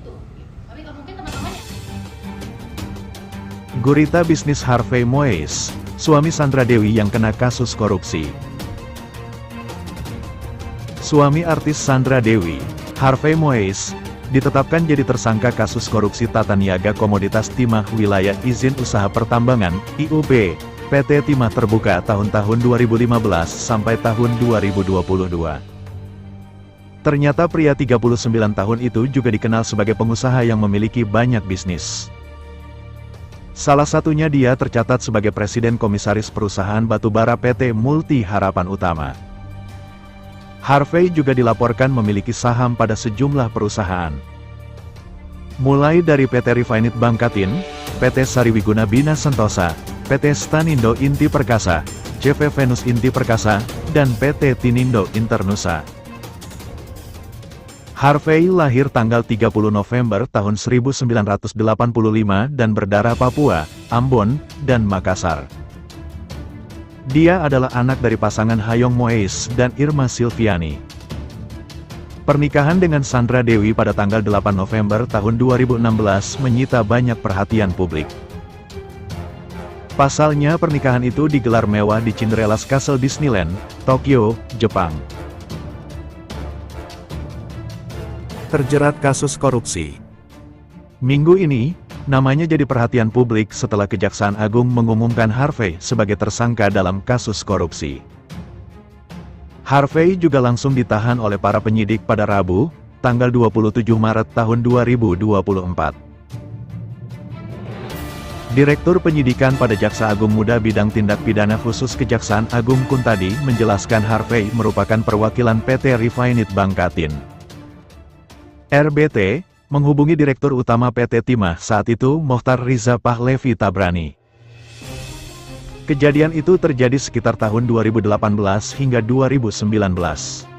gitu. Tapi nggak mungkin teman-temannya. Gurita bisnis Harvey Moise, suami Sandra Dewi yang kena kasus korupsi. Suami artis Sandra Dewi, Harvey Moise, ditetapkan jadi tersangka kasus korupsi tata niaga komoditas timah wilayah izin usaha pertambangan, IUP, PT Timah Terbuka tahun-tahun 2015 sampai tahun 2022. Ternyata pria 39 tahun itu juga dikenal sebagai pengusaha yang memiliki banyak bisnis. Salah satunya dia tercatat sebagai Presiden Komisaris Perusahaan Batubara PT Multi Harapan Utama. Harvey juga dilaporkan memiliki saham pada sejumlah perusahaan. Mulai dari PT Refined Bangkatin, PT Sariwiguna Bina Sentosa, PT Stanindo Inti Perkasa, CV Venus Inti Perkasa, dan PT Tinindo Internusa. Harvey lahir tanggal 30 November tahun 1985 dan berdarah Papua, Ambon, dan Makassar. Dia adalah anak dari pasangan Hayong Moise dan Irma Silviani. Pernikahan dengan Sandra Dewi pada tanggal 8 November tahun 2016 menyita banyak perhatian publik. Pasalnya pernikahan itu digelar mewah di Cinderella's Castle Disneyland, Tokyo, Jepang. Terjerat kasus korupsi. Minggu ini, namanya jadi perhatian publik setelah Kejaksaan Agung mengumumkan Harvey sebagai tersangka dalam kasus korupsi. Harvey juga langsung ditahan oleh para penyidik pada Rabu, tanggal 27 Maret tahun 2024. Direktur Penyidikan pada Jaksa Agung Muda Bidang Tindak Pidana Khusus Kejaksaan Agung Kuntadi menjelaskan Harvey merupakan perwakilan PT Refined Bangkatin. RBT menghubungi Direktur Utama PT Timah saat itu Mohtar Riza Pahlevi Tabrani. Kejadian itu terjadi sekitar tahun 2018 hingga 2019.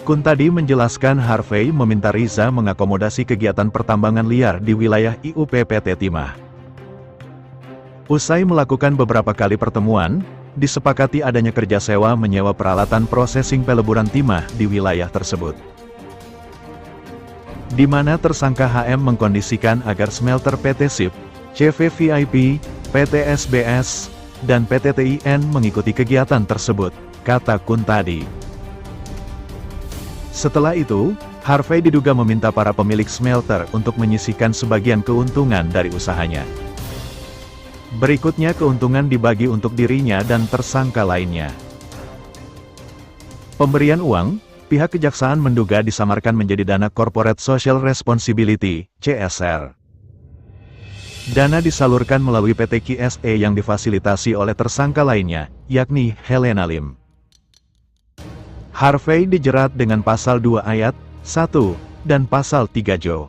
Kuntadi menjelaskan Harvey meminta Riza mengakomodasi kegiatan pertambangan liar di wilayah IUP PT Timah. Usai melakukan beberapa kali pertemuan, disepakati adanya kerja sewa menyewa peralatan processing peleburan timah di wilayah tersebut. Di mana tersangka HM mengkondisikan agar smelter PT SIP, CV VIP, PT SBS, dan PT TIN mengikuti kegiatan tersebut, kata Kuntadi. Setelah itu, Harvey diduga meminta para pemilik smelter untuk menyisihkan sebagian keuntungan dari usahanya. Berikutnya keuntungan dibagi untuk dirinya dan tersangka lainnya. Pemberian uang, pihak kejaksaan menduga disamarkan menjadi dana Corporate Social Responsibility, CSR. Dana disalurkan melalui PT KSE yang difasilitasi oleh tersangka lainnya, yakni Helena Lim. Harvey dijerat dengan Pasal 2 Ayat 1 dan Pasal 3 Jo.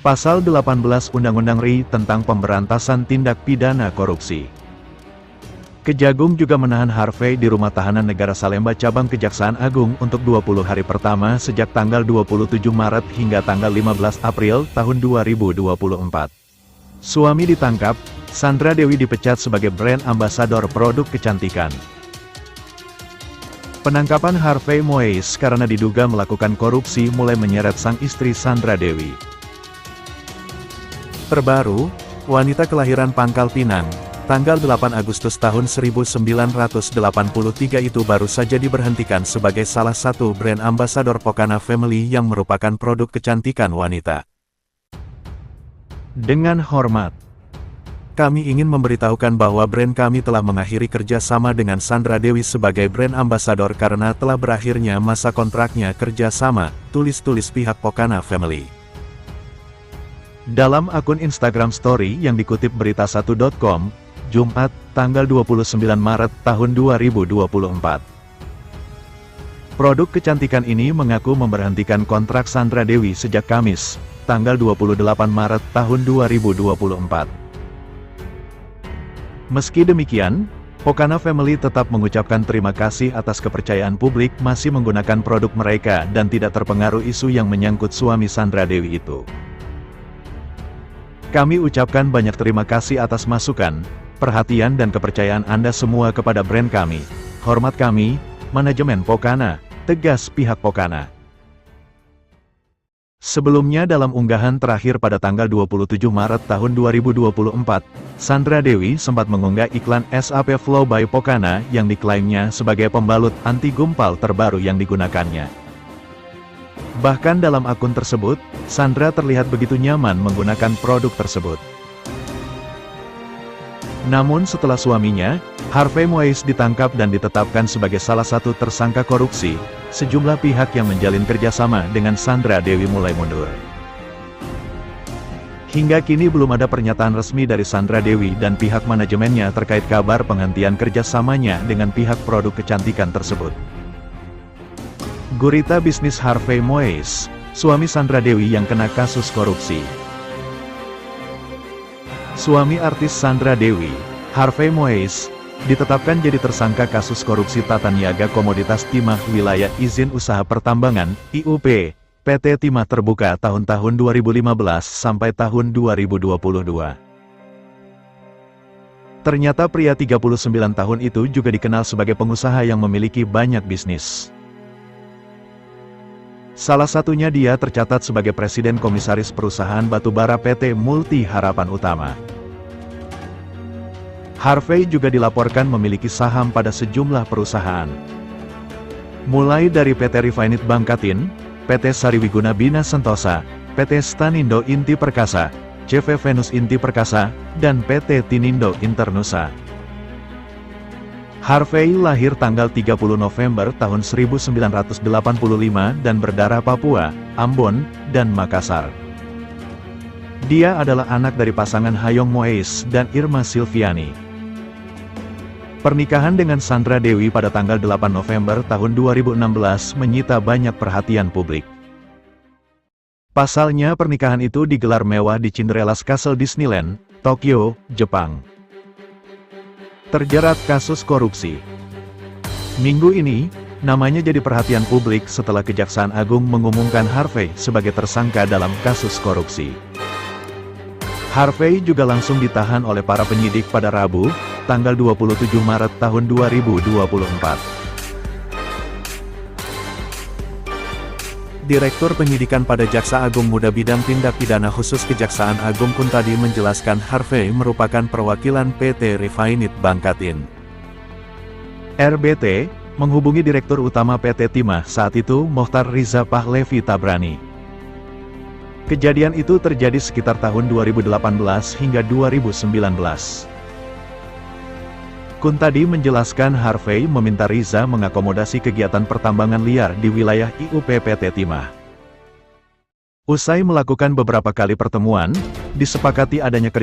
Pasal 18 Undang-Undang RI tentang Pemberantasan Tindak Pidana Korupsi. Kejagung juga menahan Harvey di Rumah Tahanan Negara Salemba Cabang Kejaksaan Agung untuk 20 hari pertama sejak tanggal 27 Maret hingga tanggal 15 April tahun 2024. Suami ditangkap, Sandra Dewi dipecat sebagai brand ambasador produk kecantikan. Penangkapan Harvey Moise karena diduga melakukan korupsi mulai menyeret sang istri Sandra Dewi. Terbaru, wanita kelahiran Pangkal Pinang, tanggal 8 Agustus tahun 1983 itu baru saja diberhentikan sebagai salah satu brand ambasador Pokana Family yang merupakan produk kecantikan wanita. Dengan hormat, kami ingin memberitahukan bahwa brand kami telah mengakhiri kerjasama dengan Sandra Dewi sebagai brand ambasador karena telah berakhirnya masa kontraknya kerjasama, tulis pihak Pokana Family. Dalam akun Instagram Story yang dikutip berita1.com, Jumat, tanggal 29 Maret tahun 2024. Produk kecantikan ini mengaku memberhentikan kontrak Sandra Dewi sejak Kamis, tanggal 28 Maret tahun 2024. Meski demikian, Pokana Family tetap mengucapkan terima kasih atas kepercayaan publik masih menggunakan produk mereka dan tidak terpengaruh isu yang menyangkut suami Sandra Dewi itu. Kami ucapkan banyak terima kasih atas masukan, perhatian dan kepercayaan Anda semua kepada brand kami. Hormat kami, manajemen Pokana, tegas pihak Pokana. Sebelumnya dalam unggahan terakhir pada tanggal 27 Maret tahun 2024, Sandra Dewi sempat mengunggah iklan SAP Flow by Pokana yang diklaimnya sebagai pembalut anti gumpal terbaru yang digunakannya. Bahkan dalam akun tersebut, Sandra terlihat begitu nyaman menggunakan produk tersebut. Namun setelah suaminya, Harvey Moise ditangkap dan ditetapkan sebagai salah satu tersangka korupsi, sejumlah pihak yang menjalin kerjasama dengan Sandra Dewi mulai mundur. Hingga kini belum ada pernyataan resmi dari Sandra Dewi dan pihak manajemennya terkait kabar penghentian kerjasamanya dengan pihak produk kecantikan tersebut. Gurita bisnis Harvey Moise, suami Sandra Dewi yang kena kasus korupsi. Suami artis Sandra Dewi, Harvey Moise, ditetapkan jadi tersangka kasus korupsi tata niaga komoditas timah wilayah izin usaha pertambangan, IUP, PT Timah Terbuka tahun-tahun 2015 sampai tahun 2022. Ternyata pria 39 tahun itu juga dikenal sebagai pengusaha yang memiliki banyak bisnis. Salah satunya dia tercatat sebagai Presiden Komisaris Perusahaan Batubara PT Multi Harapan Utama. Harvey juga dilaporkan memiliki saham pada sejumlah perusahaan. Mulai dari PT Refinit Bangkatin, PT Sariwiguna Bina Sentosa, PT Stanindo Inti Perkasa, CV Venus Inti Perkasa, dan PT Tinindo Internusa. Harvey lahir tanggal 30 November tahun 1985 dan berdarah Papua, Ambon, dan Makassar. Dia adalah anak dari pasangan Hayong Moise dan Irma Silviani. Pernikahan dengan Sandra Dewi pada tanggal 8 November tahun 2016 menyita banyak perhatian publik. Pasalnya pernikahan itu digelar mewah di Cinderella's Castle Disneyland, Tokyo, Jepang. Terjerat kasus korupsi. Minggu ini, namanya jadi perhatian publik setelah Kejaksaan Agung mengumumkan Harvey sebagai tersangka dalam kasus korupsi. Harvey juga langsung ditahan oleh para penyidik pada Rabu, tanggal 27 Maret tahun 2024. Direktur Penyidikan pada Jaksa Agung Muda Bidang Tindak Pidana Khusus Kejaksaan Agung Kuntadi menjelaskan Harvey merupakan perwakilan PT Refinit Bangkatin. RBT menghubungi Direktur Utama PT Timah saat itu Mohtar Riza Pahlevi Tabrani. Kejadian itu terjadi sekitar tahun 2018 hingga 2019. Kuntadi menjelaskan Harvey meminta Riza mengakomodasi kegiatan pertambangan liar di wilayah IUP PT Timah. Usai melakukan beberapa kali pertemuan, disepakati adanya kerja